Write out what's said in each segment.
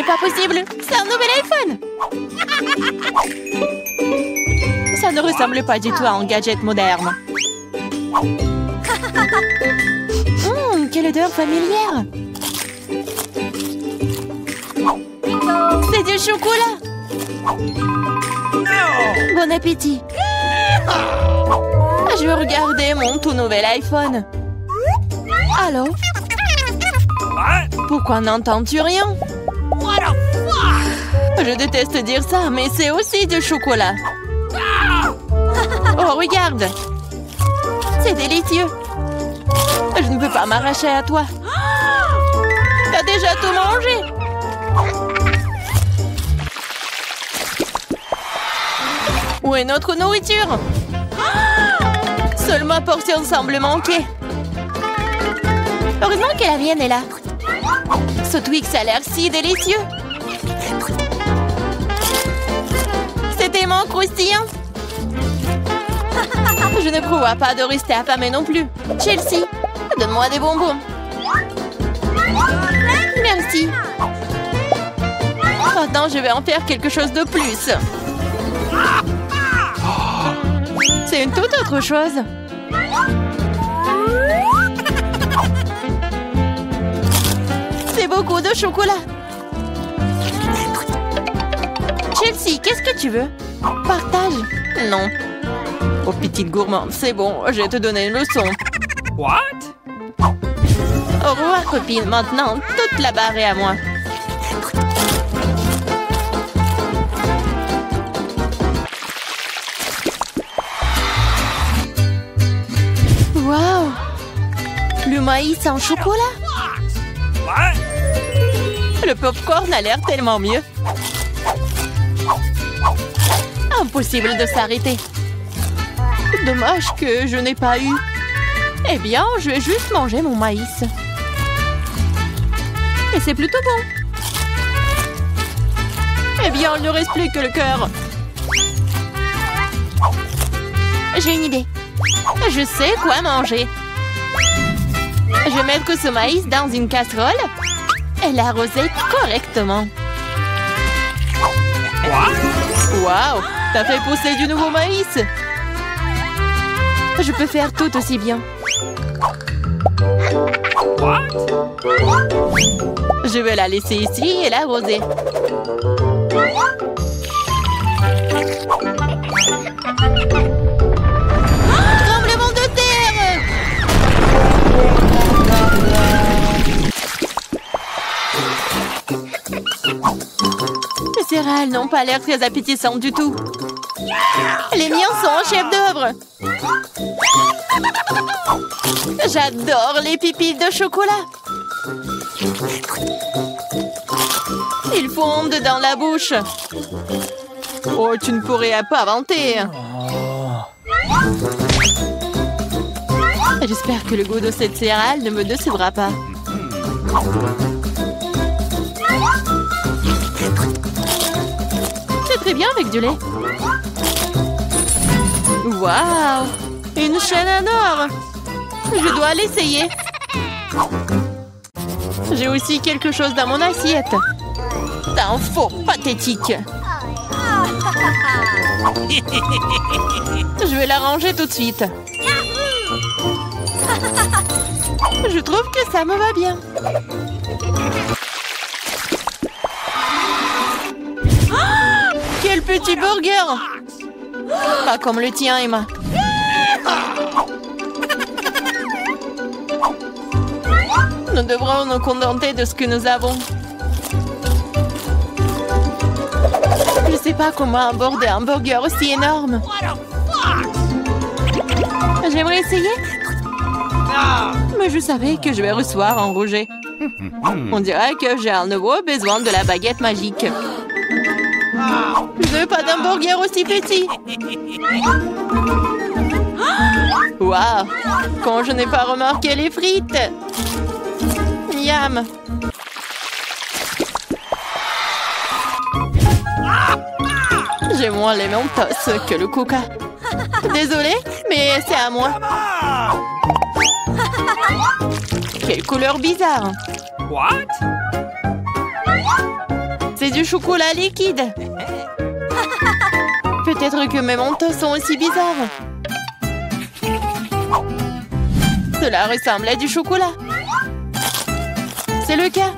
n'est pas possible. C'est un nouvel iPhone. Ça ne ressemble pas du tout à un gadget moderne. Quelle odeur familière. C'est du chocolat. Bon appétit. Je veux regarder mon tout nouvel iPhone. Allô? Pourquoi n'entends-tu rien? Je déteste dire ça, mais c'est aussi du chocolat. Oh, regarde. C'est délicieux. Je ne peux pas m'arracher à toi. T'as déjà tout mangé. Où est notre nourriture? Seule ma portion semble manquer. Heureusement que la mienne est là. Ce Twix a l'air si délicieux. C'est tellement croustillant. Je ne prévois pas de rester affamée non plus. Chelsea, donne-moi des bonbons. Merci. Maintenant, je vais en faire quelque chose de plus. C'est une toute autre chose. C'est beaucoup de chocolat. Chelsea, qu'est-ce que tu veux? Partage. Non. Oh, petite gourmande, c'est bon, je vais te donner une leçon. What? Au revoir, copine. Maintenant, toute la barre est à moi. Waouh! Le maïs en chocolat? Le popcorn a l'air tellement mieux. Impossible de s'arrêter. Dommage que je n'ai pas eu. Eh bien, je vais juste manger mon maïs. Et c'est plutôt bon. Eh bien, il ne reste plus que le cœur. J'ai une idée. Je sais quoi manger. Je vais mettre ce maïs dans une casserole et l'arroser correctement. Waouh! T'as fait pousser du nouveau maïs! Je peux faire tout aussi bien. Je vais la laisser ici et l'arroser. Tremblement de terre! Les céréales n'ont pas l'air très appétissantes du tout. Les miens sont en chef-d'œuvre. J'adore les pipilles de chocolat. Ils fondent dans la bouche. Oh, tu ne pourrais pas inventer. J'espère que le goût de cette céréale ne me décevra pas. C'est très bien avec du lait. Waouh! Une chaîne en or! Je dois l'essayer. J'ai aussi quelque chose dans mon assiette. T'es un faux pathétique. Je vais la ranger tout de suite. Je trouve que ça me va bien. Oh, quel petit burger! Pas comme le tien, Emma. Nous devrons nous contenter de ce que nous avons. Je ne sais pas comment aborder un burger aussi énorme. J'aimerais essayer. Mais je savais que je vais recevoir un rejet. On dirait que j'ai à nouveau besoin de la baguette magique. Je veux pas d'un burger aussi petit. Waouh! Quand je n'ai pas remarqué les frites. Miam! J'ai moins les Mentos que le Coca. Désolée, mais c'est à moi. Quelle couleur bizarre. What? du chocolat liquide. Peut-être que mes mentos sont aussi bizarres. Cela ressemble à du chocolat. C'est le cas.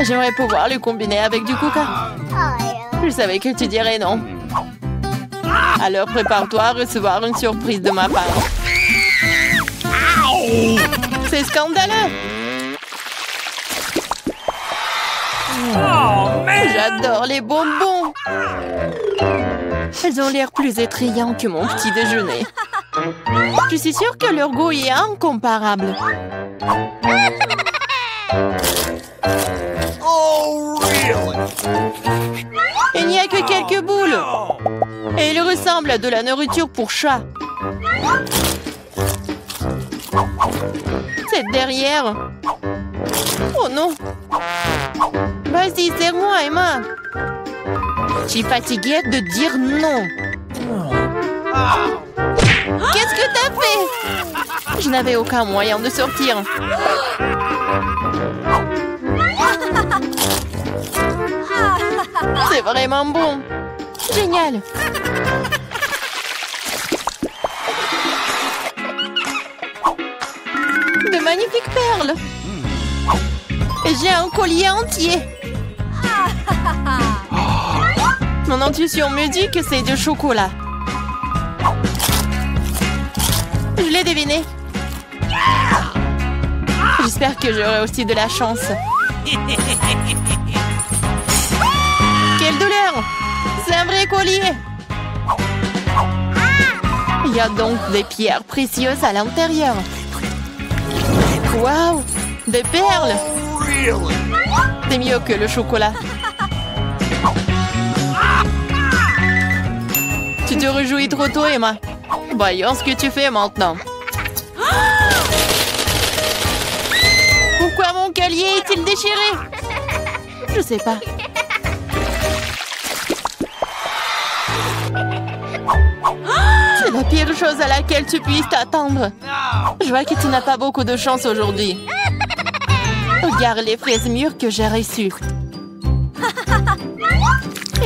J'aimerais pouvoir le combiner avec du coca. Je savais que tu dirais non. Alors prépare-toi à recevoir une surprise de ma part. C'est scandaleux. J'adore les bonbons. Elles ont l'air plus attrayants que mon petit déjeuner. Je suis sûre que leur goût est incomparable. Il n'y a que quelques boules. Et ils ressemblent à de la nourriture pour chat. C'est derrière. Oh non. Vas-y, serre-moi, Emma. Je suis fatiguée de dire non. Qu'est-ce que t'as fait? Je n'avais aucun moyen de sortir. C'est vraiment bon. Génial. De magnifiques perles. Et j'ai un collier entier. Mon intuition me dit que c'est du chocolat. Je l'ai deviné. J'espère que j'aurai aussi de la chance. Quelle douleur! C'est un vrai collier! Il y a donc des pierres précieuses à l'intérieur. Waouh! Des perles! C'est mieux que le chocolat. Tu te réjouis trop tôt, Emma. Voyons ce que tu fais maintenant. Pourquoi mon collier est-il déchiré? Je sais pas. C'est la pire chose à laquelle tu puisses t'attendre. Je vois que tu n'as pas beaucoup de chance aujourd'hui. Regarde les fraises mûres que j'ai reçues.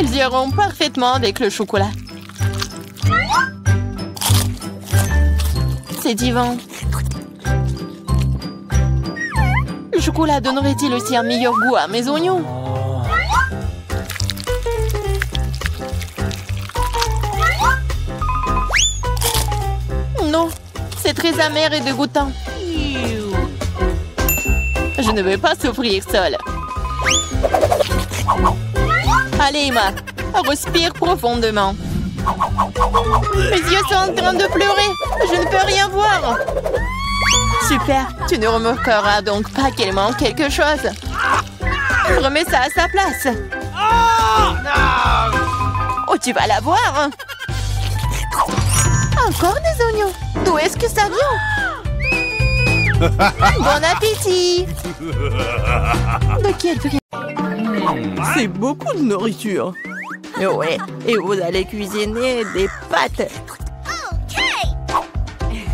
Ils iront parfaitement avec le chocolat. C'est divin. Le chocolat donnerait-il aussi un meilleur goût à mes oignons? Non, c'est très amer et dégoûtant. Je ne veux pas souffrir seule. Allez, Emma, respire profondément. Mes yeux sont en train de pleurer. Je ne peux rien voir. Super, tu ne remarqueras donc pas qu'il manque quelque chose. Remets ça à sa place. Oh, tu vas la voir. Encore des oignons. D'où est-ce que ça vient? Bon appétit. De quel prix? C'est beaucoup de nourriture. Ouais, et vous allez cuisiner des pâtes.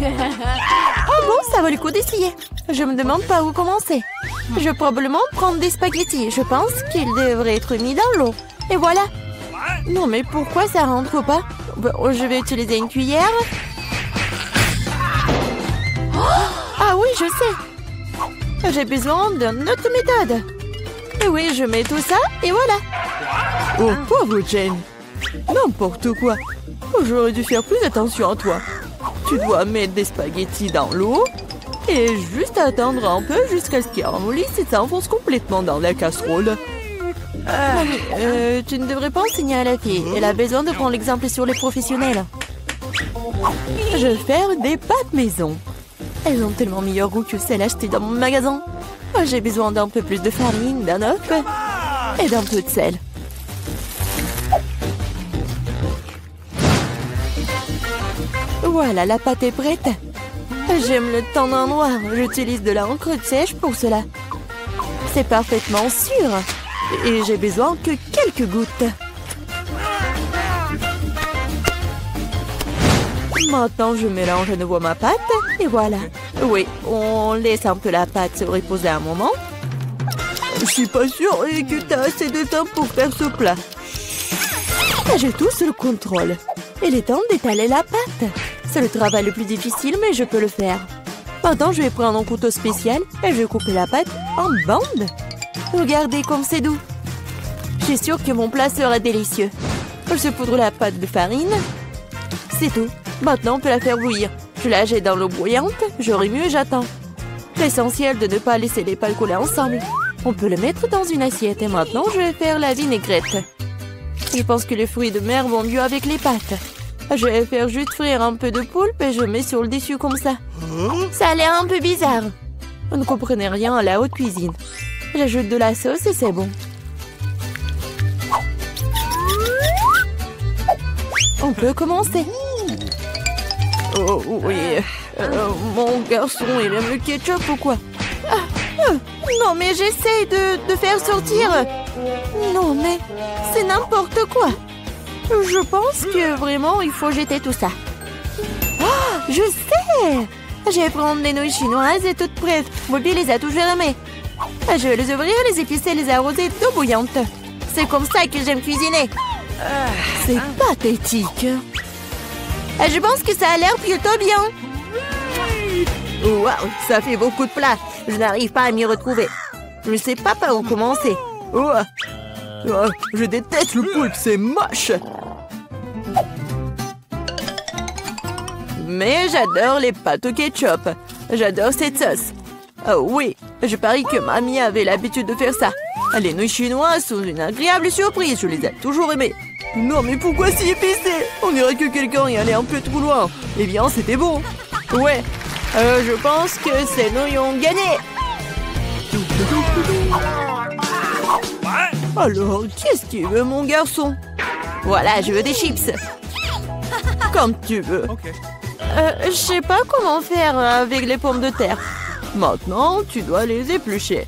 Oh bon, ça vaut le coup d'essayer. Je me demande par où commencer. Je vais probablement prendre des spaghettis. Je pense qu'ils devraient être mis dans l'eau. Et voilà. Non, mais pourquoi ça rentre pas? Bon, je vais utiliser une cuillère. Ah oui, je sais. J'ai besoin d'une autre méthode. Et oui, je mets tout ça et voilà. Oh, pauvre Jane. N'importe quoi. J'aurais dû faire plus attention à toi. Tu dois mettre des spaghettis dans l'eau et juste attendre un peu jusqu'à ce qu'ils ramollissent et s'enfoncent complètement dans la casserole. Tu ne devrais pas enseigner à la fille. Elle a besoin de prendre l'exemple sur les professionnels. Je vais faire des pâtes maison. Elles ont tellement meilleur goût que celles achetées dans mon magasin. J'ai besoin d'un peu plus de farine, d'un œuf et d'un peu de sel. Voilà, la pâte est prête. J'aime le teint en noir. J'utilise de l'encre sèche pour cela. C'est parfaitement sûr. Et j'ai besoin que quelques gouttes. Maintenant, je mélange à nouveau ma pâte. Et voilà. Oui, on laisse un peu la pâte se reposer un moment. Je suis pas sûre que t'as assez de temps pour faire ce plat. J'ai tout sous le contrôle. Il est temps d'étaler la pâte. C'est le travail le plus difficile, mais je peux le faire. Maintenant, je vais prendre un couteau spécial et je vais couper la pâte en bandes. Regardez comme c'est doux. Je suis sûre que mon plat sera délicieux. Je saupoudre la pâte de farine. C'est tout. Maintenant, on peut la faire bouillir. Je la jette dans l'eau bouillante. Je remue et j'attends. L'essentiel de ne pas laisser les pâtes coller ensemble. On peut le mettre dans une assiette. Et maintenant, je vais faire la vinaigrette. Je pense que les fruits de mer vont mieux avec les pâtes. Je vais faire juste frire un peu de poulpe et je mets sur le dessus comme ça. Ça a l'air un peu bizarre. Vous ne comprenez rien à la haute cuisine. J'ajoute de la sauce et c'est bon. On peut commencer. Oh oui. Mon garçon, il aime le ketchup ou quoi? Non, mais j'essaie de faire sortir. Non, mais c'est n'importe quoi. Je pense que vraiment, il faut jeter tout ça. Oh, je sais. Je vais prendre des nouilles chinoises et toutes prêtes. Bobby les a toujours aimées. Je vais les ouvrir, les épicer, les arroser d'eau bouillante. C'est comme ça que j'aime cuisiner. C'est pathétique. Je pense que ça a l'air plutôt bien. Waouh, ça fait beaucoup de plats. Je n'arrive pas à m'y retrouver. Je ne sais pas par où commencer. Je déteste le poulpe, c'est moche. Mais j'adore les pâtes au ketchup. J'adore cette sauce. Oh oui, je parie que mamie avait l'habitude de faire ça. Les nouilles chinoises sont une agréable surprise. Je les ai toujours aimées. Non, mais pourquoi si épicé? On dirait que quelqu'un y allait un peu trop loin. Eh bien, c'était bon. Ouais, je pense que ces nouilles ont gagné. Alors, qu'est-ce que tu veux, mon garçon? Voilà, je veux des chips. Comme tu veux. Je sais pas comment faire avec les pommes de terre. Maintenant, tu dois les éplucher.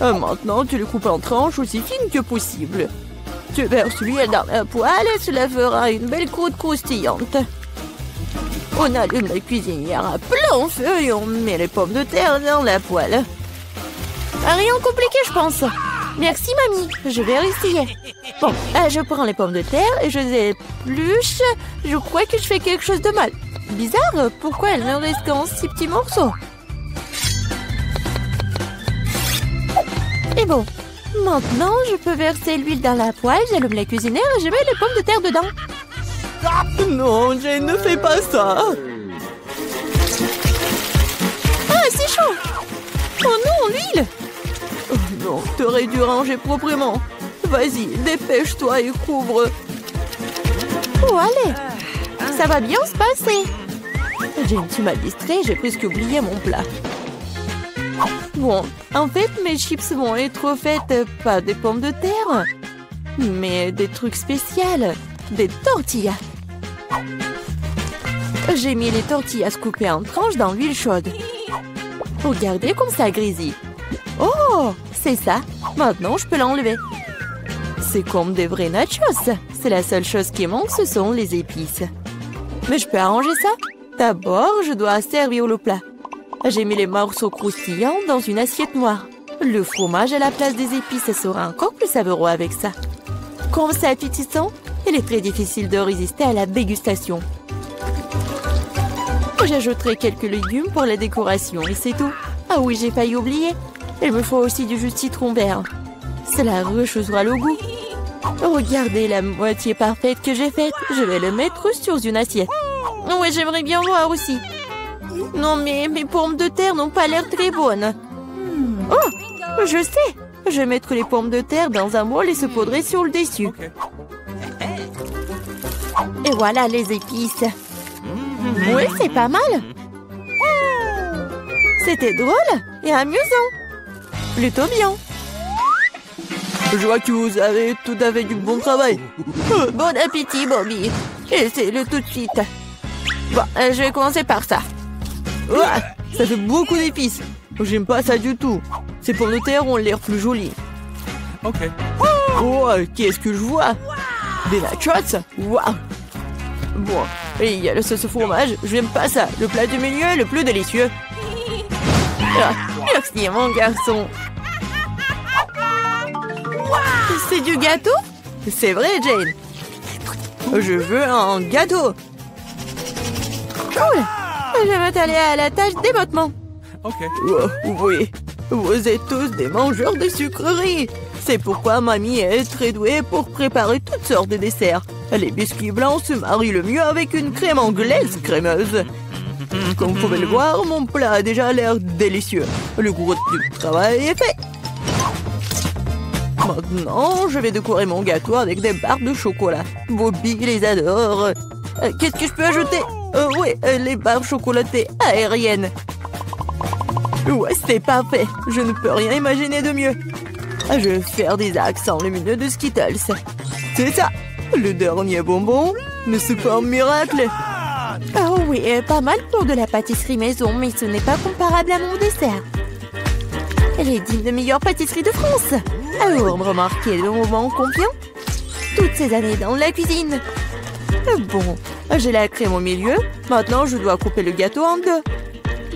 Maintenant, tu les coupes en tranches aussi fines que possible. Tu verses l'huile dans la poêle et cela fera une belle croûte croustillante. On allume la cuisinière à plein feu et on met les pommes de terre dans la poêle. Rien compliqué, je pense. Merci, mamie. Je vais essayer. Bon, je prends les pommes de terre et je les épluche. Je crois que je fais quelque chose de mal. Bizarre, pourquoi elles ne restent qu'en 6 petits morceaux? Et bon, maintenant, je peux verser l'huile dans la poêle, j'allume la cuisinière et je mets les pommes de terre dedans. Non, Jane, ne fais pas ça. Ah, c'est chaud. Oh non, l'huile. Oh non, t'aurais dû ranger proprement. Vas-y, dépêche-toi et couvre. Oh, allez. Ça va bien se passer. Jane, tu m'as distrait, j'ai presque oublié mon plat. Bon, en fait, mes chips vont être faites pas des pommes de terre, mais des trucs spéciaux, des tortillas. J'ai mis les tortillas coupées en tranches dans l'huile chaude. Regardez comme ça grésille. Oh, c'est ça. Maintenant, je peux l'enlever. C'est comme des vrais nachos. C'est la seule chose qui manque, ce sont les épices. Mais je peux arranger ça. D'abord, je dois servir le plat. J'ai mis les morceaux croustillants dans une assiette noire. Le fromage à la place des épices sera encore plus savoureux avec ça. Comme c'est appétissant, il est très difficile de résister à la dégustation. J'ajouterai quelques légumes pour la décoration et c'est tout. Ah oui, j'ai failli oublier. Il me faut aussi du jus de citron vert. Cela rechauffera le goût. Regardez la moitié parfaite que j'ai faite. Je vais le mettre sur une assiette. Oui, j'aimerais bien voir aussi. Non, mais mes pommes de terre n'ont pas l'air très bonnes. Oh, je sais. Je vais mettre les pommes de terre dans un bol et saupoudrer sur le dessus. Et voilà les épices. Oui, c'est pas mal. C'était drôle et amusant. Plutôt bien. Je vois que vous avez tout à fait du bon travail. Bon appétit, Bobby. Essayez-le tout de suite. Bon, je vais commencer par ça. Ouah, ça fait beaucoup d'épices. J'aime pas ça du tout. Ces pommes de terre ont l'air plus jolies. Ok. Oh, qu'est-ce que je vois? Des nachos. Waouh. Bon, et il y a le sauce au fromage. J'aime pas ça. Le plat du milieu est le plus délicieux. Ah, merci, mon garçon. C'est du gâteau? C'est vrai, Jane. Je veux un gâteau. Cool. Je vais m'atteler à la tâche d'émottement. Ok. Oh, oui, vous êtes tous des mangeurs de sucreries. C'est pourquoi mamie est très douée pour préparer toutes sortes de desserts. Les biscuits blancs se marient le mieux avec une crème anglaise crémeuse. Comme vous pouvez le voir, mon plat a déjà l'air délicieux. Le gros du travail est fait. Maintenant, je vais décorer mon gâteau avec des barres de chocolat. Bobby les adore. Qu'est-ce que je peux ajouter? Oui, les barres chocolatées aériennes. Ouais, c'est parfait. Je ne peux rien imaginer de mieux. Je vais faire des accents lumineux de Skittles. C'est ça. Le dernier bonbon, mais c'est pas un miracle. Oh oui, pas mal pour de la pâtisserie maison, mais ce n'est pas comparable à mon dessert. Elle est digne de meilleure pâtisserie de France. Alors, remarquez le moment confiant. Toutes ces années dans la cuisine. Bon, j'ai la crème au milieu. Maintenant, je dois couper le gâteau en deux.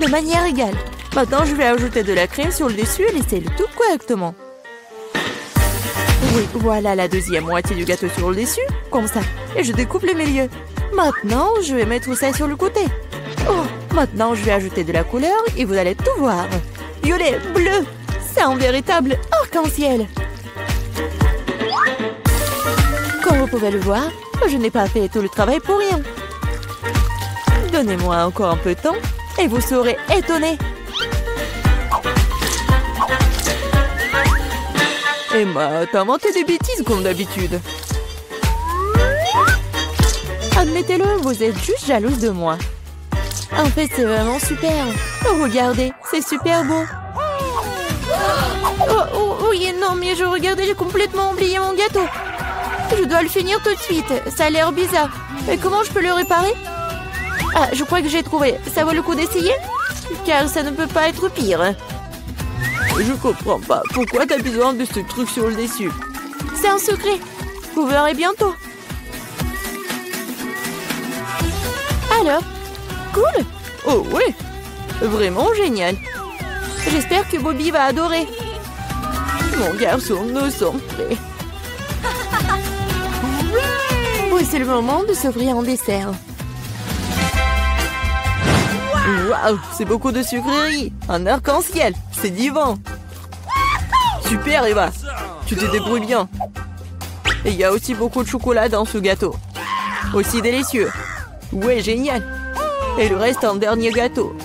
De manière égale. Maintenant, je vais ajouter de la crème sur le dessus et laisser le tout correctement. Oui, voilà la deuxième moitié du gâteau sur le dessus, comme ça. Et je découpe le milieu. Maintenant, je vais mettre ça sur le côté. Oh, maintenant, je vais ajouter de la couleur et vous allez tout voir. Violet, bleu, c'est un véritable arc-en-ciel. Comme vous pouvez le voir, je n'ai pas fait tout le travail pour rien. Donnez-moi encore un peu de temps et vous serez étonnés. Emma, t'as inventé des bêtises comme d'habitude. Admettez-le, vous êtes juste jalouse de moi. En fait, c'est vraiment super. Oh, regardez, c'est super beau. Oh, oui, non, mais je regardais, j'ai complètement oublié mon gâteau. Je dois le finir tout de suite. Ça a l'air bizarre. Mais comment je peux le réparer? Ah, je crois que j'ai trouvé. Ça vaut le coup d'essayer? Car ça ne peut pas être pire. Je comprends pas. Pourquoi t'as besoin de ce truc sur le dessus? C'est un secret. Vous verrez bientôt. Alors, cool. Oh oui, vraiment génial. J'espère que Bobby va adorer. Mon garçon, nous sommes prêts. Oui, c'est le moment de s'offrir un dessert. Waouh, c'est beaucoup de sucreries. Un arc-en-ciel, c'est divin. Super, Eva. Tu te débrouilles bien. Et il y a aussi beaucoup de chocolat dans ce gâteau. Aussi délicieux. Ouais, génial. Et le reste, un dernier gâteau.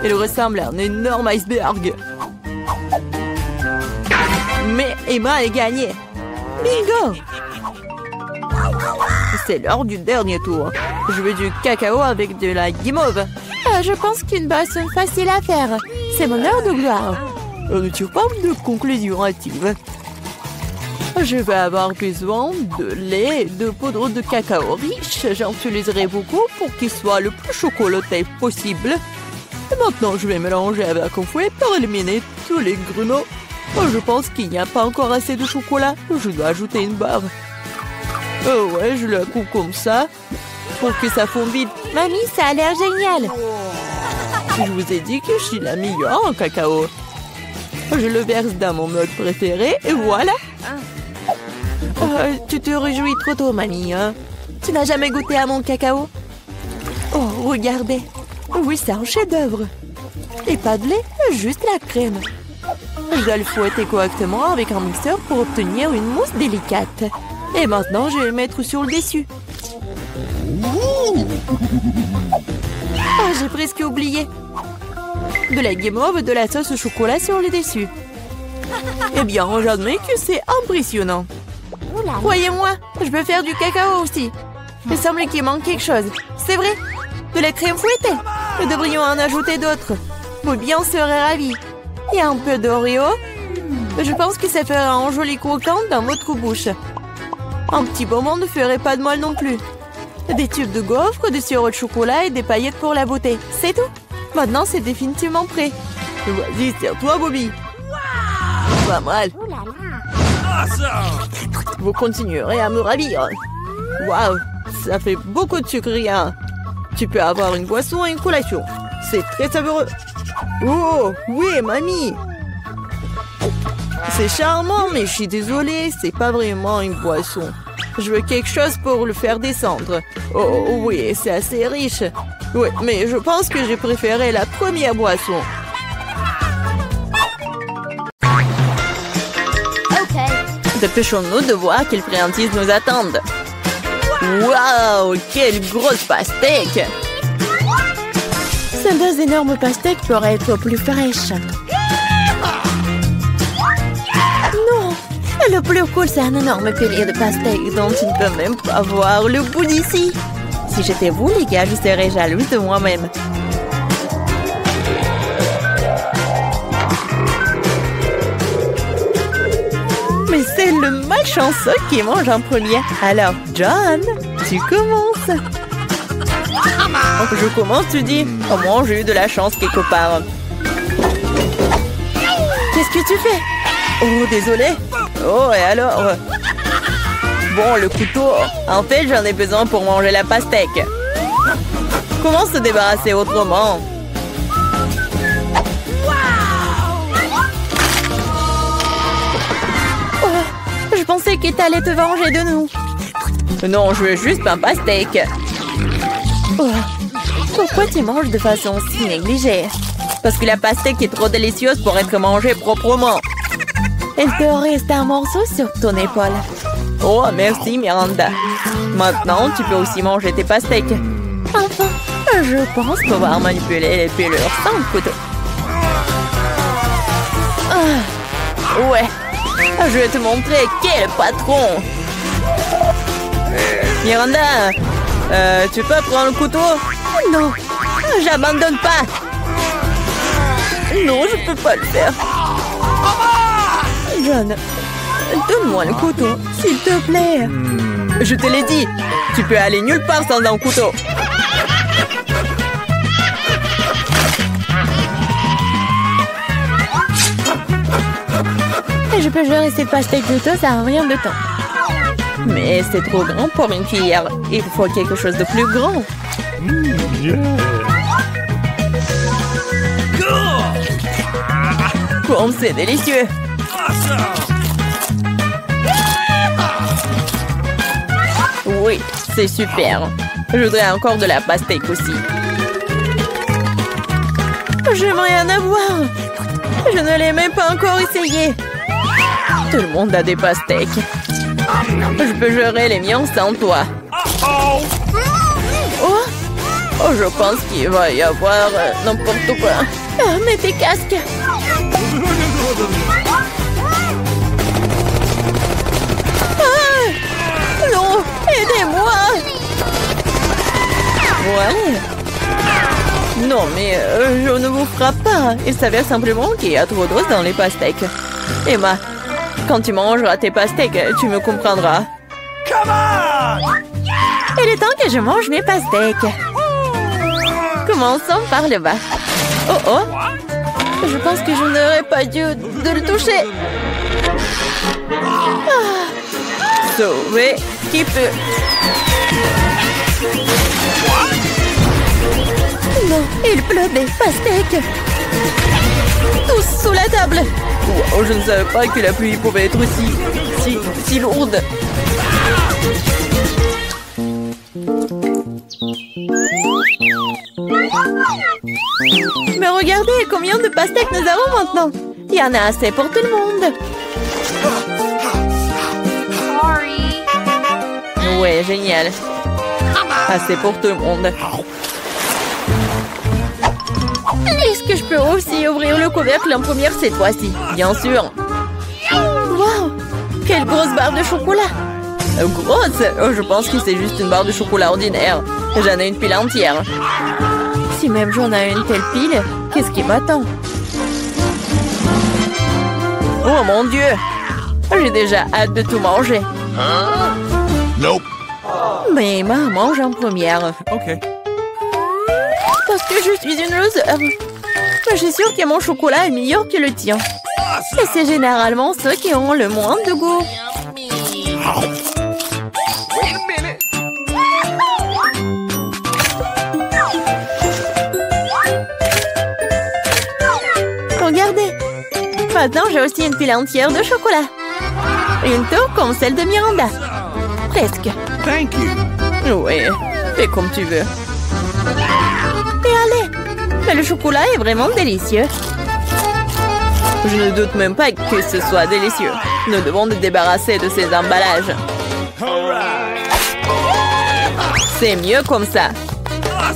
Il ressemble à un énorme iceberg. Mais Emma a gagné. Bingo! C'est l'heure du dernier tour. Je veux du cacao avec de la guimauve. Je pense qu'une boisson facile à faire. C'est mon heure de gloire. On ne tire pas de conclusion hâtive. Je vais avoir besoin de lait et de poudre de cacao riche. J'en utiliserai beaucoup pour qu'il soit le plus chocolaté possible. Et maintenant, je vais mélanger avec un fouet pour éliminer tous les grumeaux. Je pense qu'il n'y a pas encore assez de chocolat. Je dois ajouter une barre. Oh ouais, je la coupe comme ça pour que ça fonde vite. Mamie, ça a l'air génial. Je vous ai dit que je suis la meilleure en cacao. Je le verse dans mon mug préféré et voilà. Tu te réjouis trop tôt, mamie. Hein? Tu n'as jamais goûté à mon cacao? Oh, regardez. Oui, c'est un chef-d'œuvre. Et pas de lait, juste la crème. Je dois le fouetter correctement avec un mixeur pour obtenir une mousse délicate. Et maintenant, je vais le mettre sur le dessus. Ah, j'ai presque oublié. De la guimauve, de la sauce au chocolat sur le dessus. Eh bien, j'admets que c'est impressionnant. Croyez-moi, je peux faire du cacao aussi. Il semble qu'il manque quelque chose. C'est vrai, de la crème fouettée. Nous devrions en ajouter d'autres. Bobby en serait ravi. Il y a un peu d'Oreo. Je pense que ça fera un joli croquant dans votre bouche. Un petit bonbon ne ferait pas de mal non plus. Des tubes de gaufres, du sirop de chocolat et des paillettes pour la beauté. C'est tout. Maintenant, c'est définitivement prêt. Vas-y, sers-toi, Bobby. Pas mal. Vous continuerez à me ravir. Waouh, ça fait beaucoup de sucreries. Hein. Tu peux avoir une boisson et une collation. C'est très savoureux. Oh, oui, mamie. C'est charmant, mais je suis désolée, c'est pas vraiment une boisson. Je veux quelque chose pour le faire descendre. Oh oui, c'est assez riche. Oui, mais je pense que j'ai préféré la première boisson. Dépêchons-nous de voir quelles friandises nous attendent. Waouh, quelle grosse pastèque! Ces deux énormes pastèques pourraient être plus fraîches. Non! Le plus cool, c'est un énorme pilier de pastèques dont tu ne peux même pas voir le bout d'ici. Si j'étais vous, les gars, je serais jalouse de moi-même. Mais c'est le malchanceux qui mange en premier. Alors, John, tu commences. Je commence, tu dis? Au moins, j'ai eu de la chance quelque part. Qu'est-ce que tu fais? Oh, désolé. Oh, et alors? Bon, le couteau. En fait, j'en ai besoin pour manger la pastèque. Comment se débarrasser autrement? Oh, je pensais que t'allais te venger de nous. Non, je veux juste un pastèque. Oh, pourquoi tu manges de façon si négligée? Parce que la pastèque est trop délicieuse pour être mangée proprement. Il te reste un morceau sur ton épaule. Oh, merci Miranda. Maintenant, tu peux aussi manger tes pastèques. Enfin, je pense pouvoir manipuler les pelures sans le couteau. Ah, ouais, je vais te montrer quel patron. Miranda, tu peux prendre le couteau? Non, j'abandonne pas. Non, je peux pas le faire. John, donne-moi le couteau, s'il te plaît. Je te l'ai dit, tu peux aller nulle part sans un couteau. Et je peux gérer cette pastèque de ça à rien de temps. Mais c'est trop grand pour une cuillère. Il faut quelque chose de plus grand. Comme c'est délicieux. Oui, c'est super. Je voudrais encore de la pastèque aussi. J'aimerais en avoir. Je ne l'ai même pas encore essayé. Tout le monde a des pastèques. Je peux gérer les miens sans toi. Oh, je pense qu'il va y avoir n'importe quoi. Ah, mets tes casques. Ah, non, aidez-moi. Ouais. Non, mais je ne vous frappe pas. Il s'avère simplement qu'il y a trop d'os dans les pastèques. Emma, quand tu mangeras tes pastèques, tu me comprendras. Il est temps que je mange mes pastèques. Commençons par le bas. Oh oh! Je pense que je n'aurais pas dû de le toucher. Ah. Sauver qui peut. Non, il pleut des pastèques. Tous sous la table. Oh, je ne savais pas que la pluie pouvait être si lourde. Mais regardez combien de pastèques nous avons maintenant. Il y en a assez pour tout le monde. Ouais, génial. Assez pour tout le monde. Est-ce que je peux aussi ouvrir le couvercle en première cette fois-ci? Bien sûr. Wow! Quelle grosse barre de chocolat! Grosse? Oh, je pense que c'est juste une barre de chocolat ordinaire. J'en ai une pile entière. Si même j'en ai une telle pile, qu'est-ce qui m'attend? Oh mon Dieu! J'ai déjà hâte de tout manger. Nope. Mais Emma mange en première. OK. Parce que je suis une loser. Je suis sûre que mon chocolat est meilleur que le tien. Et c'est généralement ceux qui ont le moins de goût. Regardez. Maintenant, j'ai aussi une pile entière de chocolat. Une tour comme celle de Miranda. Presque. Thank you. Oui, fais comme tu veux. Et allez, mais le chocolat est vraiment délicieux. Je ne doute même pas que ce soit délicieux. Nous devons nous débarrasser de ces emballages. C'est mieux comme ça.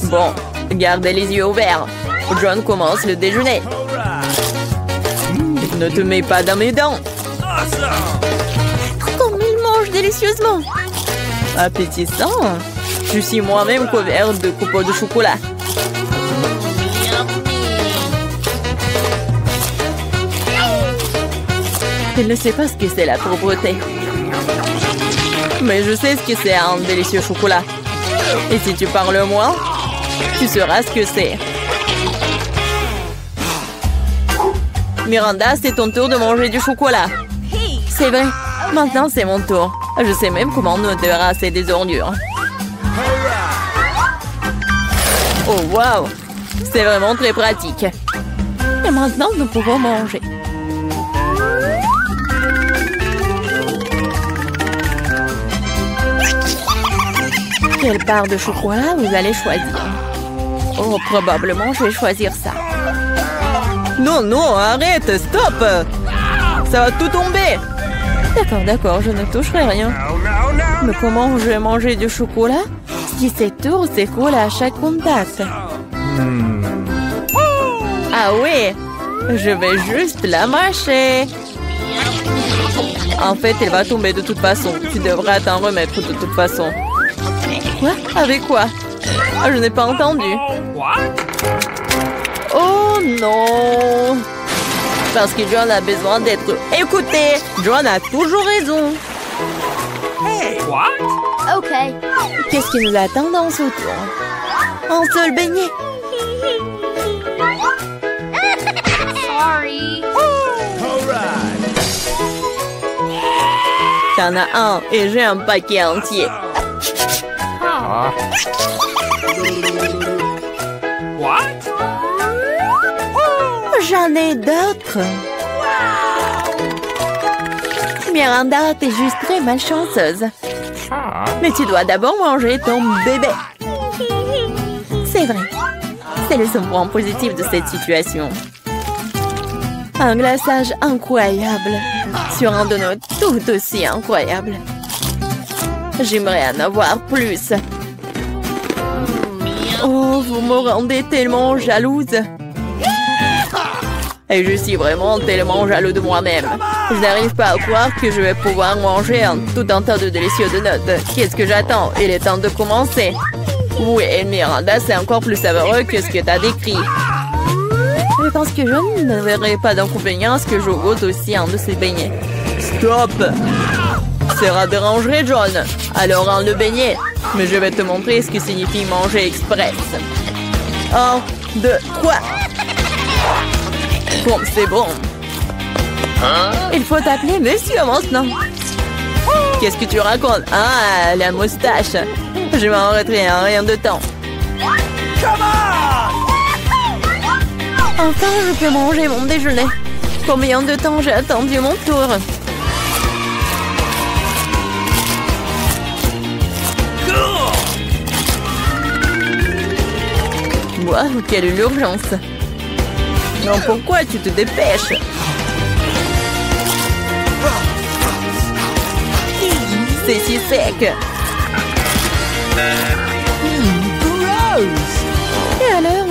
Bon, gardez les yeux ouverts. John commence le déjeuner. Ne te mets pas dans mes dents. Comme il mange délicieusement. Appétissant. Je suis moi-même couvert de copeaux de chocolat. Il ne sait pas ce que c'est la propreté. Mais je sais ce que c'est un délicieux chocolat. Et si tu parles moins, tu sauras ce que c'est. Miranda, c'est ton tour de manger du chocolat. C'est vrai. Maintenant, c'est mon tour. Je sais même comment nous débarrasser des ordures. Oh, waouh! C'est vraiment très pratique. Et maintenant, nous pouvons manger. Quelle part de chocolat vous allez choisir? Oh, probablement, je vais choisir ça. Non, non, arrête, stop! Ça va tout tomber! D'accord, je ne toucherai rien. Mais comment je vais manger du chocolat si cette tour s'écoule à chaque contact? Ah oui! Je vais juste la mâcher. En fait, elle va tomber de toute façon. Tu devras t'en remettre de toute façon. Quoi? Avec quoi? Ah, je n'ai pas entendu. Oh non! Parce que John a besoin d'être écouté. John a toujours raison. Hey, what? OK. Qu'est-ce qui nous attend dans ce tour? Un seul beignet. Sorry. T'en as un et j'ai un paquet entier. What? J'en ai d'autres. Miranda, t'es juste très malchanceuse. Mais tu dois d'abord manger ton bébé. C'est vrai. C'est le seul point positif de cette situation. Un glaçage incroyable sur un donut tout aussi incroyable. J'aimerais en avoir plus. Oh, vous me rendez tellement jalouse. Et je suis vraiment tellement jaloux de moi-même. Je n'arrive pas à croire que je vais pouvoir manger tout un tas de délicieux donuts. Qu'est-ce que j'attends? Il est temps de commencer. Oui, Miranda, c'est encore plus savoureux que ce que tu as décrit. Je pense que je ne verrai pas d'inconvénient à ce que je goûte aussi un de ces beignets. Stop! Ça dérangerait, John. Alors, le beignet. Mais je vais te montrer ce que signifie manger express. 1, 2, 3. Bon, c'est bon. Il faut t'appeler monsieur maintenant. Qu'est-ce que tu racontes? Ah, la moustache. Je m'en retiens en rien de temps. Enfin, je peux manger mon déjeuner. Combien de temps j'ai attendu mon tour? Waouh, quelle urgence! Non, pourquoi tu te dépêches? C'est si sec! Et alors?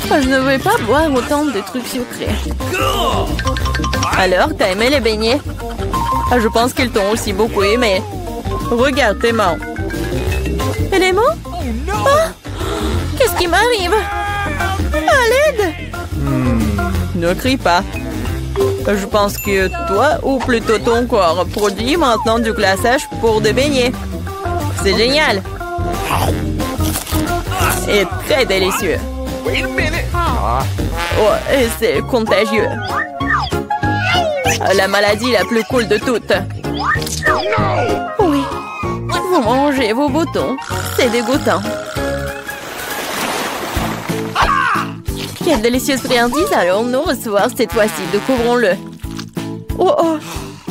Je ne veux pas boire autant de trucs sucrés. Alors, t'as aimé les beignets? Je pense qu'ils t'ont aussi beaucoup aimé. Regarde tes mains. Et les mains? Oh, qu'est-ce qui m'arrive? À l'aide! Ne crie pas. Je pense que toi, ou plutôt ton corps, produit maintenant du glaçage pour des beignets. C'est génial! Et très délicieux. Oh, et c'est contagieux. La maladie la plus cool de toutes. Oui. Vous mangez vos boutons. C'est dégoûtant. Quelle délicieuse friandise allons-nous recevoir cette fois-ci? Découvrons-le. Oh oh,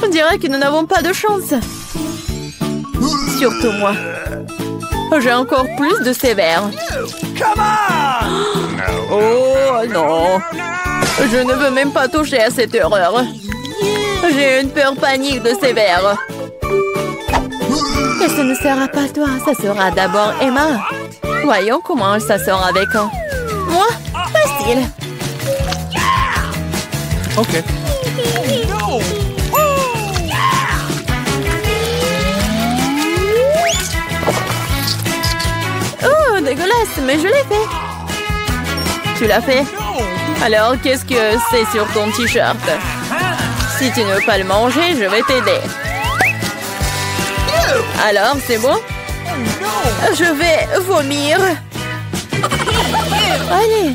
on dirait que nous n'avons pas de chance. Surtout moi. J'ai encore plus de ces verres. Oh non. Je ne veux même pas toucher à cette horreur. J'ai une peur panique de ces verres. Et ce ne sera pas toi, ça sera d'abord Emma. Voyons comment elle s'assort avec un. Moi, facile. Ok. Oh, dégueulasse, mais je l'ai fait. Tu l'as fait? Alors, qu'est-ce que c'est sur ton t-shirt? Si tu ne veux pas le manger, je vais t'aider. Alors, c'est bon? Je vais vomir. Allez,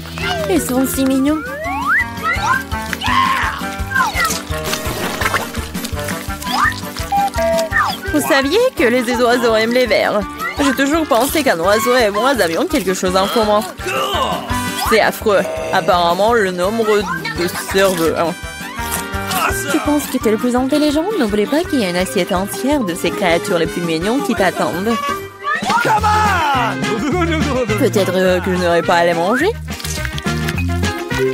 ils sont si mignons. Vous saviez que les oiseaux aiment les vers? J'ai toujours pensé qu'un oiseau et moi avions quelque chose en commun. C'est affreux. Apparemment, le nombre de cerveaux. Tu penses que tu es le plus intelligent? N'oublie pas qu'il y a une assiette entière de ces créatures les plus mignonnes qui t'attendent. Peut-être que je n'aurais pas à les manger.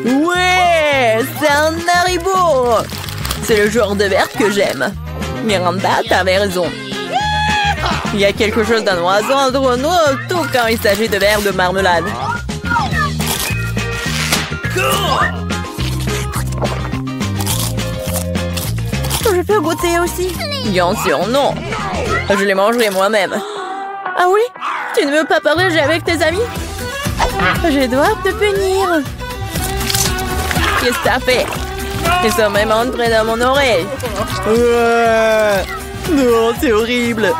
Ouais, c'est un Haribo. C'est le genre de verre que j'aime. Miranda, t'avais raison. Il y a quelque chose d'un oiseau entre nous, tout quand il s'agit de verres de marmelade. Je peux goûter aussi? Bien sûr, non. Je les mangerai moi-même. Ah oui? Tu ne veux pas partager avec tes amis? Je dois te punir. Qu'est-ce que t'as fait? Ils sont même entrés dans mon oreille. Non, c'est horrible.